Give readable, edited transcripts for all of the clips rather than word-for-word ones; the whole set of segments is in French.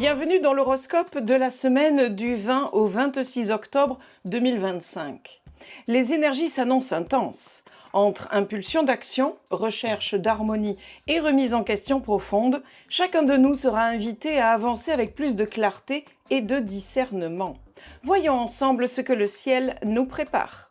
Bienvenue dans l'horoscope de la semaine du 20 au 26 octobre 2025. Les énergies s'annoncent intenses. Entre impulsion d'action, recherche d'harmonie et remise en question profonde, chacun de nous sera invité à avancer avec plus de clarté et de discernement. Voyons ensemble ce que le ciel nous prépare.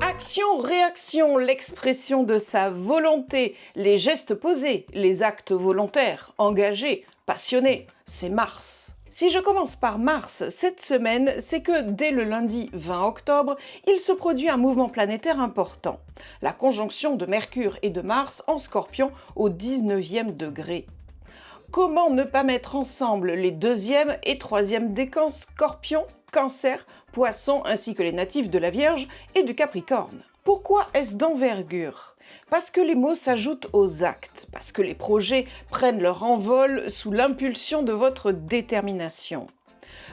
Action-réaction, l'expression de sa volonté, les gestes posés, les actes volontaires, engagés, passionnés, c'est Mars. Si je commence par Mars, cette semaine, c'est que dès le lundi 20 octobre, il se produit un mouvement planétaire important. La conjonction de Mercure et de Mars en Scorpion au 19e degré. Comment ne pas mettre ensemble les 2e et 3e décans Scorpion, Cancer, Poisson ainsi que les natifs de la Vierge et du Capricorne? Pourquoi est-ce d'envergure? Parce que les mots s'ajoutent aux actes, parce que les projets prennent leur envol sous l'impulsion de votre détermination.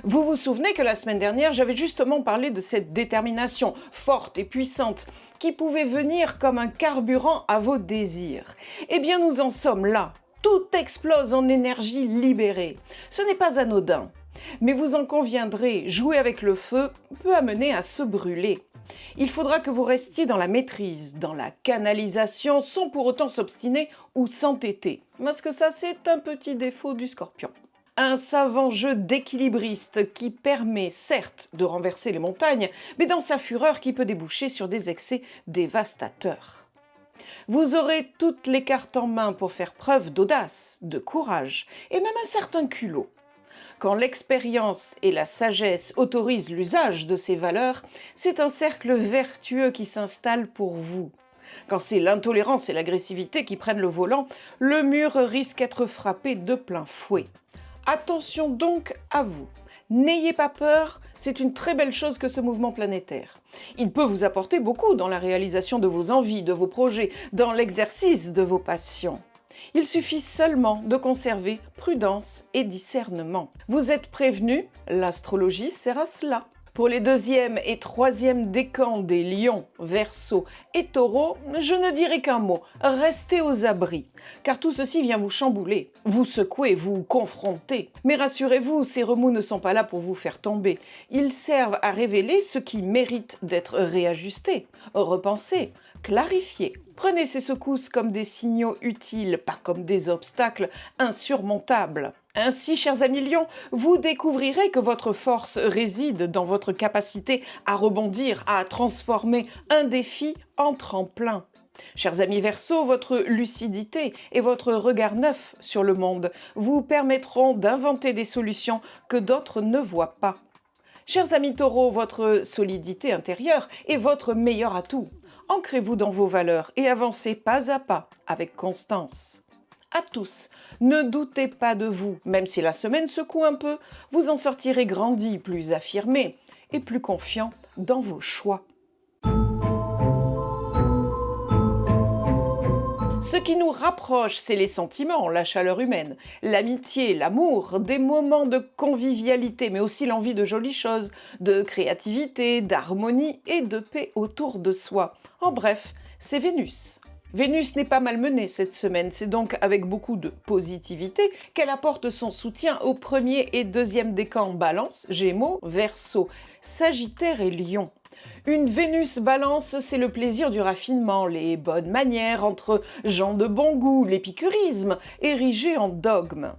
Vous vous souvenez que la semaine dernière, j'avais justement parlé de cette détermination forte et puissante qui pouvait venir comme un carburant à vos désirs. Eh bien, nous en sommes là. Tout explose en énergie libérée. Ce n'est pas anodin. Mais vous en conviendrez, jouer avec le feu peut amener à se brûler. Il faudra que vous restiez dans la maîtrise, dans la canalisation, sans pour autant s'obstiner ou s'entêter. Parce que ça, c'est un petit défaut du Scorpion. Un savant jeu d'équilibriste qui permet, certes, de renverser les montagnes, mais dans sa fureur qui peut déboucher sur des excès dévastateurs. Vous aurez toutes les cartes en main pour faire preuve d'audace, de courage et même un certain culot. Quand l'expérience et la sagesse autorisent l'usage de ces valeurs, c'est un cercle vertueux qui s'installe pour vous. Quand c'est l'intolérance et l'agressivité qui prennent le volant, le mur risque d'être frappé de plein fouet. Attention donc à vous. N'ayez pas peur, c'est une très belle chose que ce mouvement planétaire. Il peut vous apporter beaucoup dans la réalisation de vos envies, de vos projets, dans l'exercice de vos passions. Il suffit seulement de conserver prudence et discernement. Vous êtes prévenus, l'astrologie sert à cela. Pour les 2e et 3e décans des lions, Verseaux et taureaux, je ne dirai qu'un mot, restez aux abris, car tout ceci vient vous chambouler, vous secouer, vous confronter. Mais rassurez-vous, ces remous ne sont pas là pour vous faire tomber, ils servent à révéler ce qui mérite d'être réajusté, repensé, clarifié. Prenez ces secousses comme des signaux utiles, pas comme des obstacles insurmontables. Ainsi, chers amis lions, vous découvrirez que votre force réside dans votre capacité à rebondir, à transformer un défi en tremplin. Chers amis Verseaux, votre lucidité et votre regard neuf sur le monde vous permettront d'inventer des solutions que d'autres ne voient pas. Chers amis Taureaux, votre solidité intérieure est votre meilleur atout. Ancrez-vous dans vos valeurs et avancez pas à pas, avec constance. À tous, ne doutez pas de vous, même si la semaine secoue un peu, vous en sortirez grandi, plus affirmé et plus confiant dans vos choix. Ce qui nous rapproche, c'est les sentiments, la chaleur humaine, l'amitié, l'amour, des moments de convivialité, mais aussi l'envie de jolies choses, de créativité, d'harmonie et de paix autour de soi. En bref, c'est Vénus. Vénus n'est pas malmenée cette semaine, c'est donc avec beaucoup de positivité qu'elle apporte son soutien aux 1er et 2e décans Balance, Gémeaux, Verseau, Sagittaire et Lion. Une Vénus Balance, c'est le plaisir du raffinement, les bonnes manières entre gens de bon goût, l'épicurisme, érigé en dogme.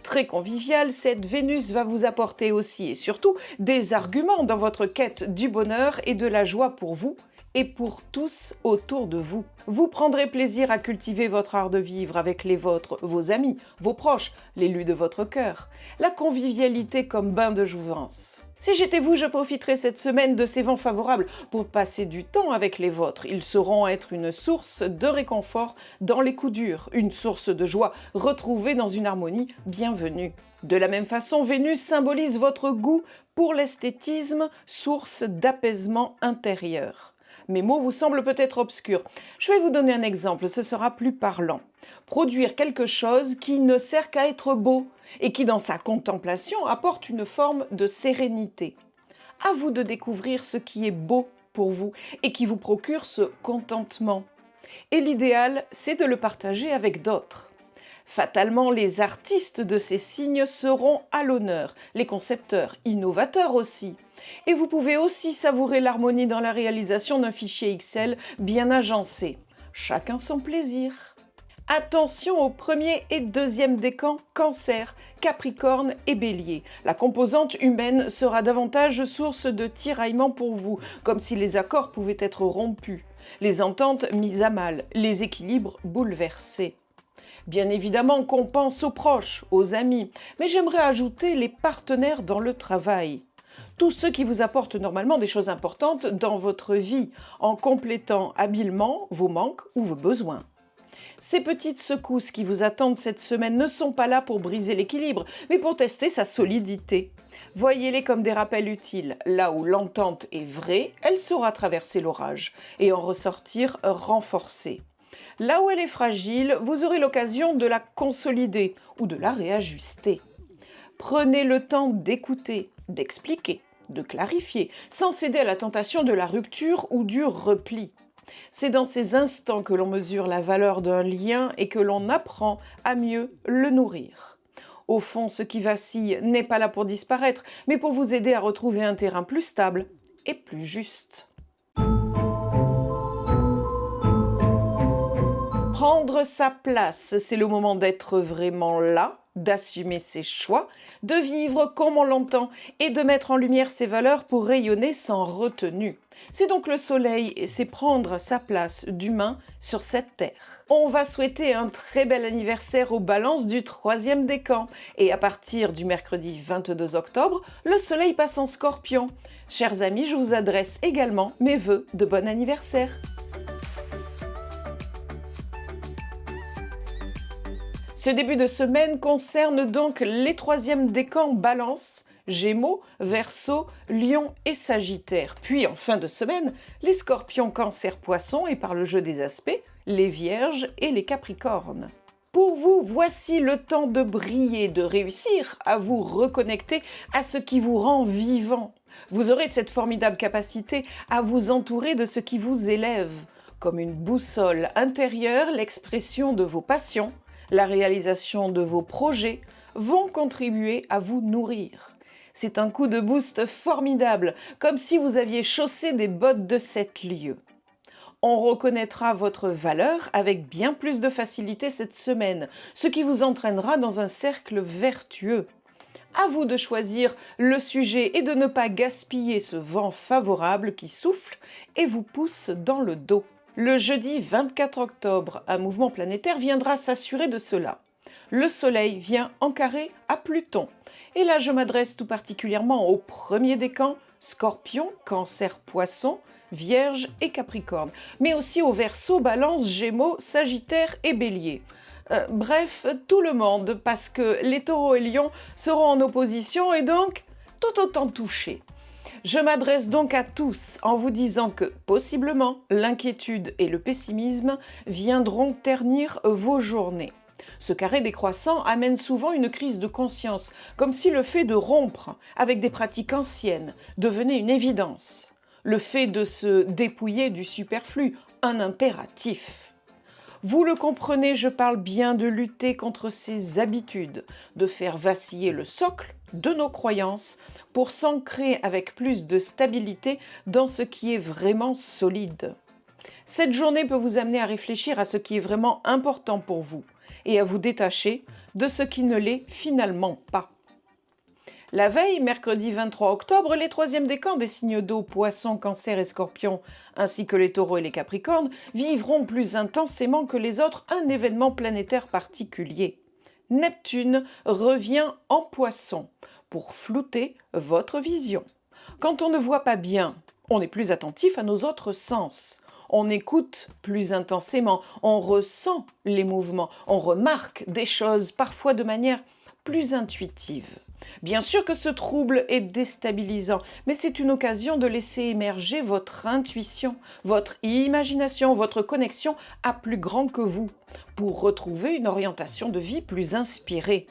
Très conviviale, cette Vénus va vous apporter aussi et surtout des arguments dans votre quête du bonheur et de la joie pour vous et pour tous autour de vous. Vous prendrez plaisir à cultiver votre art de vivre avec les vôtres, vos amis, vos proches, l'élu de votre cœur. La convivialité comme bain de jouvence. Si j'étais vous, je profiterais cette semaine de ces vents favorables pour passer du temps avec les vôtres. Ils sauront être une source de réconfort dans les coups durs, une source de joie retrouvée dans une harmonie bienvenue. De la même façon, Vénus symbolise votre goût pour l'esthétisme, source d'apaisement intérieur. Mes mots vous semblent peut-être obscurs. Je vais vous donner un exemple, ce sera plus parlant. Produire quelque chose qui ne sert qu'à être beau et qui, dans sa contemplation, apporte une forme de sérénité. À vous de découvrir ce qui est beau pour vous et qui vous procure ce contentement. Et l'idéal, c'est de le partager avec d'autres. Fatalement, les artistes de ces signes seront à l'honneur, les concepteurs, innovateurs aussi. Et vous pouvez aussi savourer l'harmonie dans la réalisation d'un fichier Excel bien agencé. Chacun son plaisir. Attention aux premier et deuxième décans Cancer, Capricorne et Bélier. La composante humaine sera davantage source de tiraillements pour vous, comme si les accords pouvaient être rompus, les ententes mises à mal, les équilibres bouleversés. Bien évidemment qu'on pense aux proches, aux amis, mais j'aimerais ajouter les partenaires dans le travail. Tous ceux qui vous apportent normalement des choses importantes dans votre vie, en complétant habilement vos manques ou vos besoins. Ces petites secousses qui vous attendent cette semaine ne sont pas là pour briser l'équilibre, mais pour tester sa solidité. Voyez-les comme des rappels utiles. Là où l'entente est vraie, elle saura traverser l'orage et en ressortir renforcée. Là où elle est fragile, vous aurez l'occasion de la consolider ou de la réajuster. Prenez le temps d'écouter, d'expliquer, de clarifier, sans céder à la tentation de la rupture ou du repli. C'est dans ces instants que l'on mesure la valeur d'un lien et que l'on apprend à mieux le nourrir. Au fond, ce qui vacille n'est pas là pour disparaître, mais pour vous aider à retrouver un terrain plus stable et plus juste. Prendre sa place, c'est le moment d'être vraiment là, d'assumer ses choix, de vivre comme on l'entend et de mettre en lumière ses valeurs pour rayonner sans retenue. C'est donc le soleil et c'est prendre sa place d'humain sur cette terre. On va souhaiter un très bel anniversaire aux balances du 3e décan. Et à partir du mercredi 22 octobre, le soleil passe en scorpion. Chers amis, je vous adresse également mes vœux de bon anniversaire. Ce début de semaine concerne donc les 3e décans Balance, Gémeaux, Verseau, Lion et Sagittaire. Puis en fin de semaine, les Scorpions, Cancer, Poissons et par le jeu des aspects, les Vierges et les Capricornes. Pour vous, voici le temps de briller, de réussir à vous reconnecter à ce qui vous rend vivant. Vous aurez cette formidable capacité à vous entourer de ce qui vous élève. Comme une boussole intérieure, l'expression de vos passions, la réalisation de vos projets vont contribuer à vous nourrir. C'est un coup de boost formidable, comme si vous aviez chaussé des bottes de 7 lieues. On reconnaîtra votre valeur avec bien plus de facilité cette semaine, ce qui vous entraînera dans un cercle vertueux. À vous de choisir le sujet et de ne pas gaspiller ce vent favorable qui souffle et vous pousse dans le dos. Le jeudi 24 octobre, un mouvement planétaire viendra s'assurer de cela. Le Soleil vient en carré à Pluton. Et là, je m'adresse tout particulièrement au premier décan, Scorpion, Cancer, Poisson, Vierge et Capricorne, mais aussi aux Verseaux, Balance, Gémeaux, Sagittaire et Bélier. Bref, tout le monde, parce que les Taureaux et Lions seront en opposition et donc tout autant touchés. Je m'adresse donc à tous en vous disant que, possiblement, l'inquiétude et le pessimisme viendront ternir vos journées. Ce carré décroissant amène souvent une crise de conscience, comme si le fait de rompre avec des pratiques anciennes devenait une évidence. Le fait de se dépouiller du superflu, un impératif. Vous le comprenez, je parle bien de lutter contre ces habitudes, de faire vaciller le socle de nos croyances pour s'ancrer avec plus de stabilité dans ce qui est vraiment solide. Cette journée peut vous amener à réfléchir à ce qui est vraiment important pour vous et à vous détacher de ce qui ne l'est finalement pas. La veille, mercredi 23 octobre, les 3e décans des signes d'eau, Poissons, Cancer et Scorpions, ainsi que les Taureaux et les Capricornes, vivront plus intensément que les autres un événement planétaire particulier. Neptune revient en Poissons pour flouter votre vision. Quand on ne voit pas bien, on est plus attentif à nos autres sens. On écoute plus intensément, on ressent les mouvements, on remarque des choses parfois de manière plus intuitive. Bien sûr que ce trouble est déstabilisant, mais c'est une occasion de laisser émerger votre intuition, votre imagination, votre connexion à plus grand que vous, pour retrouver une orientation de vie plus inspirée.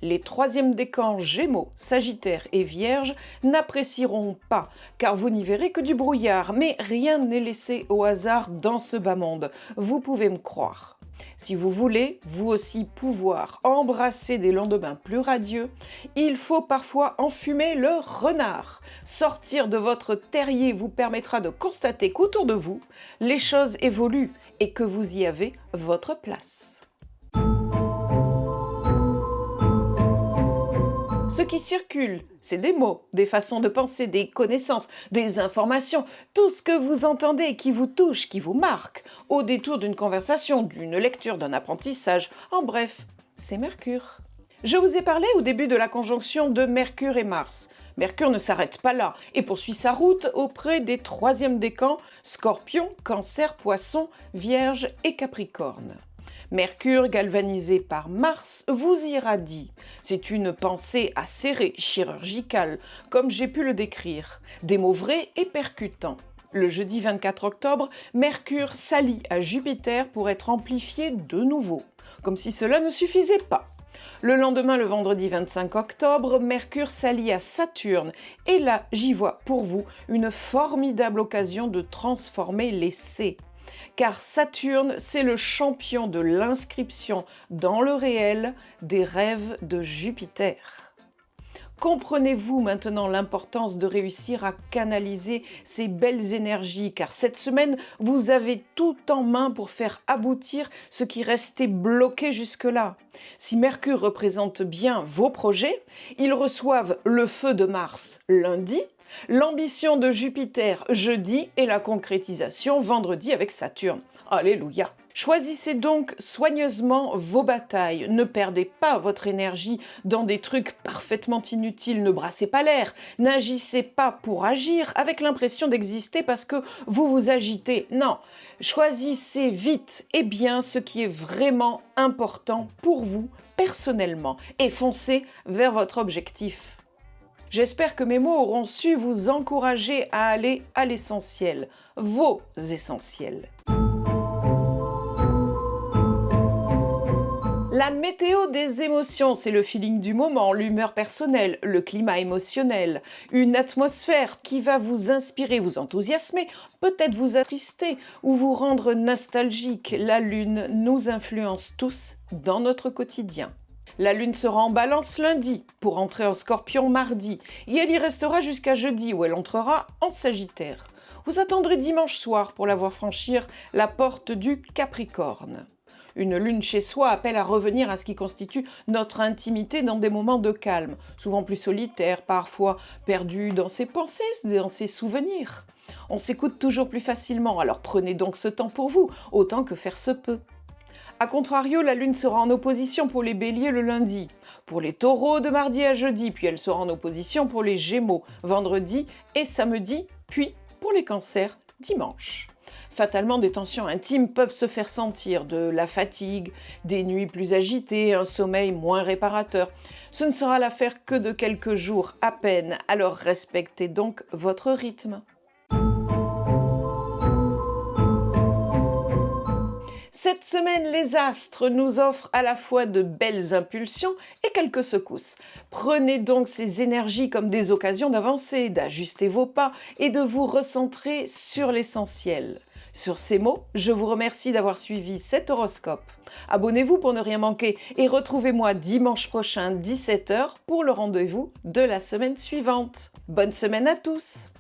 Les 3e décans Gémeaux, Sagittaire et Vierge n'apprécieront pas, car vous n'y verrez que du brouillard, mais rien n'est laissé au hasard dans ce bas monde, vous pouvez me croire. Si vous voulez, vous aussi, pouvoir embrasser des lendemains plus radieux, il faut parfois enfumer le renard. Sortir de votre terrier vous permettra de constater qu'autour de vous, les choses évoluent et que vous y avez votre place. Ce qui circule, c'est des mots, des façons de penser, des connaissances, des informations, tout ce que vous entendez qui vous touche, qui vous marque, au détour d'une conversation, d'une lecture, d'un apprentissage, en bref, c'est Mercure. Je vous ai parlé au début de la conjonction de Mercure et Mars. Mercure ne s'arrête pas là et poursuit sa route auprès des troisièmes décans, Scorpion, Cancer, Poisson, Vierge et Capricorne. Mercure, galvanisé par Mars, vous irradie. C'est une pensée acérée, chirurgicale, comme j'ai pu le décrire. Des mots vrais et percutants. Le jeudi 24 octobre, Mercure s'allie à Jupiter pour être amplifié de nouveau. Comme si cela ne suffisait pas. Le lendemain, le vendredi 25 octobre, Mercure s'allie à Saturne. Et là, j'y vois pour vous une formidable occasion de transformer l'essai. Car Saturne, c'est le champion de l'inscription dans le réel des rêves de Jupiter. Comprenez-vous maintenant l'importance de réussir à canaliser ces belles énergies, car cette semaine, vous avez tout en main pour faire aboutir ce qui restait bloqué jusque-là. Si Mercure représente bien vos projets, ils reçoivent le feu de Mars lundi, l'ambition de Jupiter jeudi et la concrétisation vendredi avec Saturne. Alléluia! Choisissez donc soigneusement vos batailles. Ne perdez pas votre énergie dans des trucs parfaitement inutiles. Ne brassez pas l'air. N'agissez pas pour agir avec l'impression d'exister parce que vous vous agitez. Non, choisissez vite et bien ce qui est vraiment important pour vous personnellement et foncez vers votre objectif. J'espère que mes mots auront su vous encourager à aller à l'essentiel, vos essentiels. La météo des émotions, c'est le feeling du moment, l'humeur personnelle, le climat émotionnel, une atmosphère qui va vous inspirer, vous enthousiasmer, peut-être vous attrister ou vous rendre nostalgique. La Lune nous influence tous dans notre quotidien. La Lune sera en Balance lundi pour entrer en Scorpion mardi et elle y restera jusqu'à jeudi où elle entrera en Sagittaire. Vous attendrez dimanche soir pour la voir franchir la porte du Capricorne. Une lune chez soi appelle à revenir à ce qui constitue notre intimité dans des moments de calme, souvent plus solitaires, parfois perdus dans ses pensées, dans ses souvenirs. On s'écoute toujours plus facilement, alors prenez donc ce temps pour vous, autant que faire se peut. A contrario, la Lune sera en opposition pour les Béliers le lundi, pour les Taureaux de mardi à jeudi, puis elle sera en opposition pour les Gémeaux vendredi et samedi, puis pour les Cancers dimanche. Fatalement, des tensions intimes peuvent se faire sentir, de la fatigue, des nuits plus agitées, un sommeil moins réparateur. Ce ne sera l'affaire que de quelques jours à peine, alors respectez donc votre rythme. Cette semaine, les astres nous offrent à la fois de belles impulsions et quelques secousses. Prenez donc ces énergies comme des occasions d'avancer, d'ajuster vos pas et de vous recentrer sur l'essentiel. Sur ces mots, je vous remercie d'avoir suivi cet horoscope. Abonnez-vous pour ne rien manquer et retrouvez-moi dimanche prochain 17h pour le rendez-vous de la semaine suivante. Bonne semaine à tous!